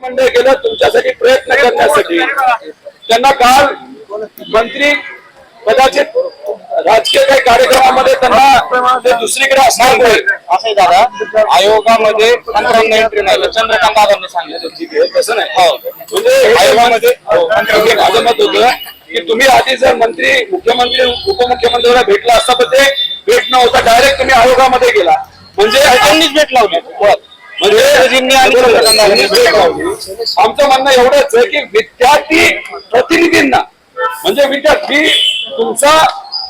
मंडळ केलं तुमच्यासाठी प्रयत्न करण्यासाठी. त्यांना काल मंत्री कदाचित राजकीय काही कार्यक्रमामध्ये त्यांना ते दुसरीकडे असणार नाही असं दादा आयोगामध्ये एंट्री नाही चंद्रकांत दादांनी सांगितलं. ठीक आहे तसं नाही. म्हणजे आयोगामध्ये माझं मत होतं की तुम्ही आधी जर मंत्री मुख्यमंत्री उपमुख्यमंत्र्यांना भेटला असता तर ते भेट नव्हता डायरेक्ट तुम्ही आयोगामध्ये गेला म्हणजे त्यांनीच भेट लावली. म्हणजे आमचं म्हणणं एवढंच आहे की विद्यार्थी प्रतिनिधींना म्हणजे विद्यार्थी तुमचा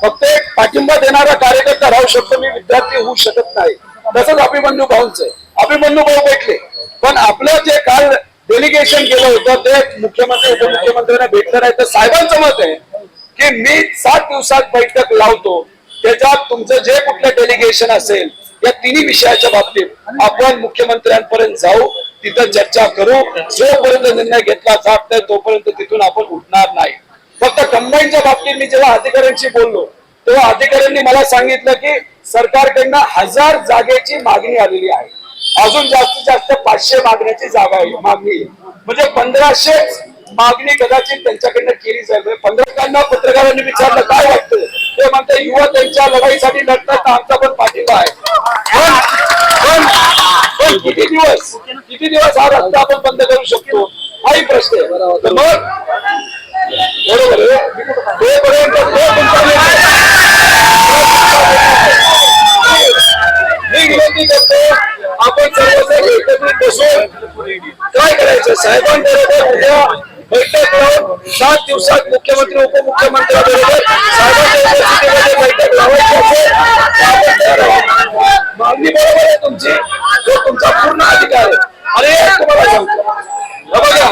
फक्त एक पाठिंबा देणारा कार्यकर्ता राहू शकतो मी विद्यार्थी होऊ शकत नाही. तसंच अभिमन्यू भाऊंचं अभिमन्यू भाऊ भेटले पण आपलं जे काल डेलिगेशन केलं होतं ते मुख्यमंत्री उपमुख्यमंत्र्यांना भेटलं नाही. तर साहेबांचं मत आहे की मी 7 दिवसात बैठक लावतो त्याच्यात तुमचं जे कुठलं डेलिगेशन असेल या तिन्ही विषयाच्या बाबतीत आपण मुख्यमंत्र्यांपर्यंत जाऊ तिथं चर्चा करू. जोपर्यंत निर्णय घेतला जात नाही तोपर्यंत तिथून आपण उठणार नाही. फक्त कंबाईनच्या बाबतीत मी जेव्हा अधिकाऱ्यांशी बोललो तेव्हा अधिकाऱ्यांनी मला सांगितलं की सरकारकडनं 1000 जागेची मागणी आलेली आहे. अजून जास्तीत जास्त 500 मागण्याची जागा आहे मागणी म्हणजे 1500 मागणी कदाचित त्यांच्याकडनं केली जाईल. 15 पत्रकारांनी विचारलं काय वाटतं ते म्हणते युवा त्यांच्या लढाईसाठी लढतात आमचा पण पाठिंबा आहे. पण किती दिवस हा रस्ता आपण बंद करू शकतो हाही प्रश्न आहे. तर मग बरोबर आहे तोपर्यंत मी विनंती करतो आपण सर्वजण एकत्रित बसून काय करायचं साहेबांबरोबर उद्या बैठक लावून 7 दिवसात मुख्यमंत्री उपमुख्यमंत्र्यांबरोबर साहेबांच्या उपस्थितीमध्ये बैठक लावायची असेल मागणी बरोबर आहे तुमची तो तुमचा पूर्ण अधिकार आहे. आणि तुम्हाला सांगतो बघा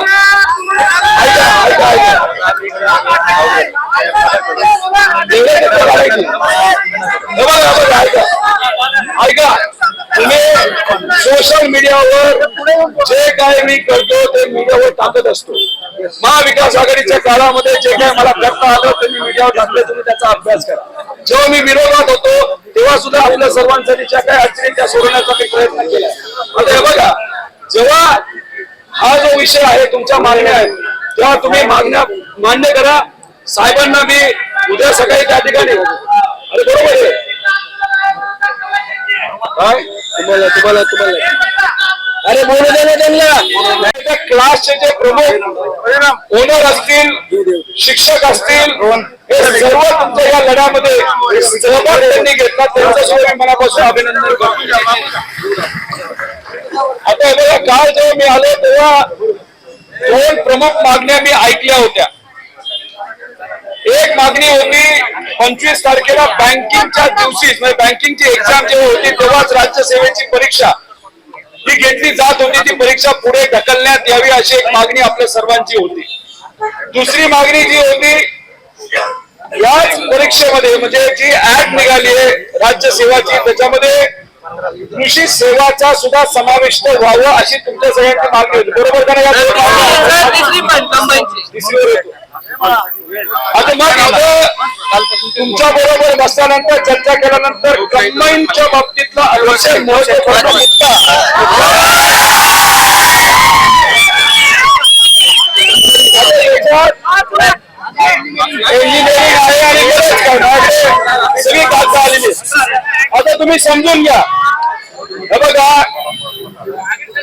ऐका तुम्ही सोशल मीडियावर जे काय मी करतो ते मीडियावर टाकत असतो. महाविकास आघाडीच्या काळामध्ये जे काय मला करता आलं ते मी मीडियावर टाकले तुम्ही त्याचा अभ्यास करा. जेव्हा मी विरोधात होतो तेव्हा सुद्धा आपल्या सर्वांसाठी ज्या काही अडचणी त्या सोडवण्याचा मी प्रयत्न केला. आता हे बघा जेव्हा हा जो विषय आहे तुमच्या मागण्या आहेत तेव्हा तुम्ही मागण्या मान्य करा. साहेबांना मी उद्या सकाळी त्या ठिकाणी अरे बरोबर आहे काय तुम्हाला अरे बोलू दे ना त्यांना. क्लासचे जे प्रमुख ओनर असतील शिक्षक असतील हे सर्व तुमच्या या लढ्यामध्ये सहभाग त्यांनी घेतला त्यांच्यासोबत मी मनापासून अभिनंदन करतो. आता बघा काल जेव्हा मी आलो तेव्हा 2 प्रमुख मागण्या मी ऐकल्या होत्या. एक मागणी होती 25 तारखेला बँकिंगच्या दिवशीच म्हणजे बँकिंगची एक्झाम जेव्हा होती तेव्हाच राज्यसेवेची परीक्षा ही घेतली जात होती. ती परीक्षा पुढे ढकलण्यात यावी अशी एक मागणी आपल्या सर्वांची होती. दुसरी मागणी जी होती याच परीक्षेमध्ये म्हणजे जी ऍड निघाली आहे राज्यसेवाची त्याच्यामध्ये कृषी सेवाचा सुद्धा समाविष्ट व्हावं अशी तुमच्या सगळ्यांची मागणी होती. बरोबर का नाही? आता मग तुमच्या बरोबर बसल्यानंतर चर्चा केल्यानंतर कंबाईनच्या बाबतीतला अतिशय महत्त्वपूर्ण मुद्दा इंजिनिअरिंग आहे आणि गरज सगळी कागद आलेली. आता तुम्ही समजून घ्या हे बघा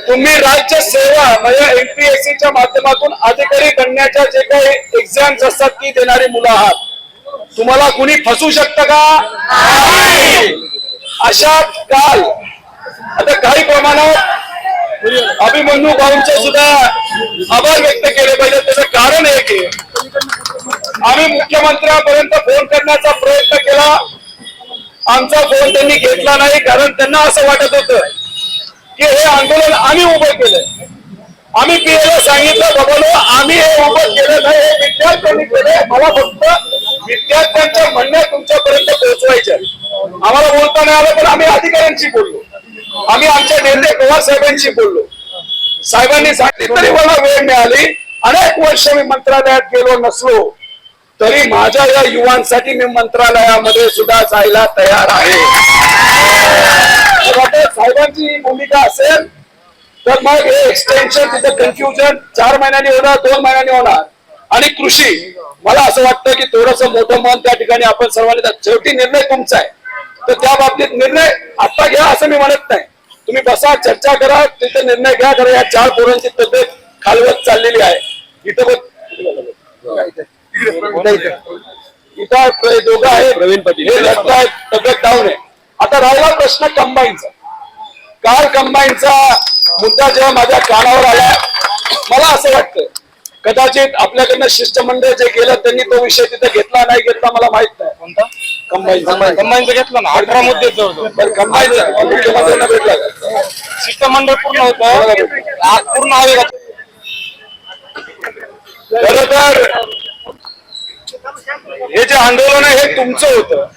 तुम्ही राज्य सेवा म्हणजे एमपीएससीच्या माध्यमातून अधिकारी बनण्याच्या जे काही एक्झाम्स असतात ती देणारी मुलं आहात. तुम्हाला कुणी फसू शकतं का? अशा काल आता काही प्रमाणात अभिमन्यू भाऊंचे सुद्धा आभार व्यक्त केले पाहिजे. त्याचं कारण आहे की आम्ही मुख्यमंत्र्यांपर्यंत फोन करण्याचा प्रयत्न केला आमचा फोन त्यांनी घेतला नाही कारण त्यांना असं वाटत होतं की हे आंदोलन आम्ही उभं केलंय. आम्ही पीएला सांगितलं बाबांनो आम्ही हे उभं केलं नाही हे विद्यार्थ्यांनी केलंय. मला फक्त विद्यार्थ्यांच्या म्हणण्या तुमच्यापर्यंत पोहोचवायच्या. आम्हाला बोलता नाही आलं पण आम्ही अधिकाऱ्यांशी बोललो. आम्ही आमच्या नेते पवार साहेबांशी बोललो. साहेबांनी सांगितलं तरी मला वेळ मिळाली. अनेक वर्ष मी मंत्रालयात गेलो नसलो तरी माझ्या या युवांसाठी मी मंत्रालयामध्ये सुद्धा जायला तयार आहे. साहेबांची भूमिका असेल तर मग हे एक्सटेन्शन तिथं कन्फ्युजन 4 महिन्यांनी होणार, 2 महिन्यांनी होणार. आणि कृषी, मला असं वाटतं की थोडंसं मोठं मन त्या ठिकाणी आपण सर्वांनी, शेवटी निर्णय तुमचा आहे, तर त्या बाबतीत निर्णय आता घ्या असं मी म्हणत नाही. तुम्ही बसा, चर्चा करा, तिथे निर्णय घ्या. कारण या 4 पोरांची तब्येत खालवत चाललेली आहे. इथं दोघं आहेत, प्रवीण पाटील, हे लढत आहेत, तब्येत डाऊन आहे. आता राहिला प्रश्न कंबाईनचा. काल कंबाईनचा मुद्दा जेव्हा माझ्या कानावर आला, मला असं वाटतं कदाचित आपल्याकडनं शिष्टमंडळ जे गेलं त्यांनी तो विषय तिथे घेतला नाही घेतला मला माहित नाही. कोणता? कंबाईनचं घेतलं ना, 18 मुद्दे जवळ कंबाईनचा मुख्यमंत्र्यांना भेटला का? शिष्टमंडळ पूर्ण होतं, आज पूर्ण आयोगात. खरं तर हे जे आंदोलन आहे हे तुमचं होतं,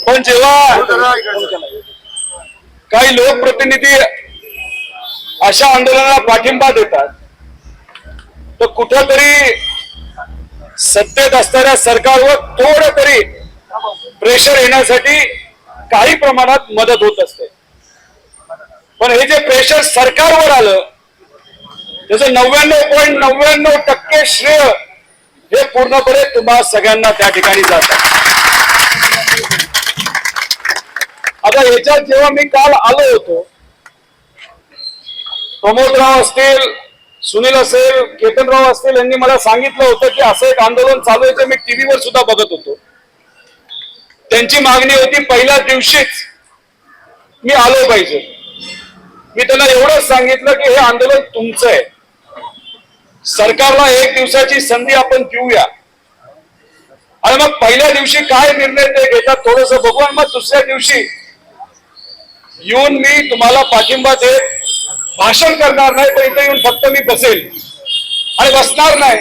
पण जेव्हा काही लोकप्रतिनिधी अशा आंदोलनाला पाठिंबा देतात तर कुठंतरी सत्तेत असणाऱ्या सरकारवर थोडं तरी प्रेशर येण्यासाठी काही प्रमाणात मदत होत असते. पण हे जे प्रेशर सरकारवर आलं त्याचं 99.99% श्रेय हे पूर्णपणे तुम्हा सगळ्यांना त्या ठिकाणी जातं. आता याच्यात जेव्हा मी काल आलो होतो, प्रमोदराव असतील, सुनील असेल, केतनराव असतील, यांनी मला सांगितलं होतं की असं एक आंदोलन चालू आहे. ते मी टीव्हीवर सुद्धा बघत होतो. त्यांची मागणी होती पहिल्या दिवशीच मी आलो पाहिजे. मी त्यांना एवढंच सांगितलं की हे आंदोलन तुमचं आहे, सरकारला 1 दिवसाची संधी आपण देऊया आणि मग पहिल्या दिवशी काय निर्णय ते घेतात थोडंसं बघू आणि मग दुसऱ्या दिवशी येऊन मी तुम्हाला पाठिंबा देत भाषण करणार नाही, पण इथे येऊन फक्त मी बसेल आणि बसणार नाही.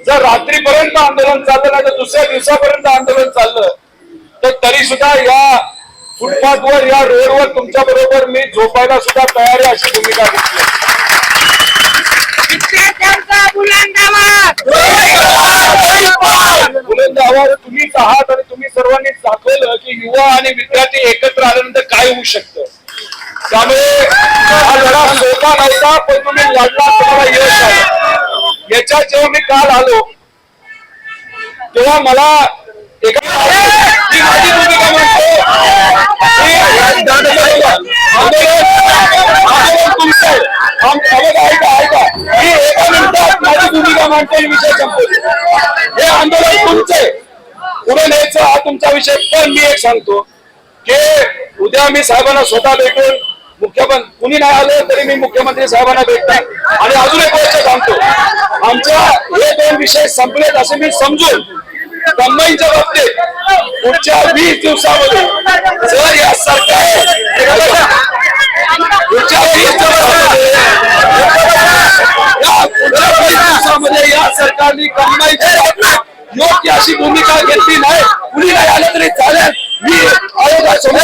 जर रात्रीपर्यंत आंदोलन चाललं नाही तर दुसऱ्या दिवसापर्यंत आंदोलन चाललं तर तरी सुद्धा या फुटपाथवर, या रोडवर तुमच्या बरोबर मी झोपायला सुद्धा तयार आहे अशी भूमिका घेतली. बुलंद आवाज तुम्हीच आहात आणि तुम्ही सर्वांनीच दाखवलं की युवा आणि विद्यार्थी एकत्र आल्यानंतर काय होऊ शकतं. त्यामुळे हा लढा सोपा नव्हता, पण तुम्ही लढला, तुम्हाला यश आलं. याच्यात जेव्हा मी काल आलो तेव्हा मला एका माझी भूमिका म्हणतो मी एका मिनिटात माझी भूमिका मांडते, विषय संपवतो. हे आंदोलन तुमचे पुढे न्यायचं हा तुमचा विषय. पण मी एक सांगतो की उद्या मी साहेबांना स्वतः भेटून, मुख्यमंत्री कुणी नाही आलं तरी मी मुख्यमंत्री साहेबांना भेटणार आणि अजून एक गोष्ट सांगतो, आमच्या हे 2 विषय संपलेत असे मी समजून कंबाईनच्या बाबतीत पुढच्या 20 दिवसामध्ये जर या सरकार पुढच्या 20 दिवसामध्ये या सरकारने कंबाईनच्या बाबतीत योग्य अशी भूमिका घेतली नाही, कुणी नाही आलं तरी चालेल, मी आयोगासमोर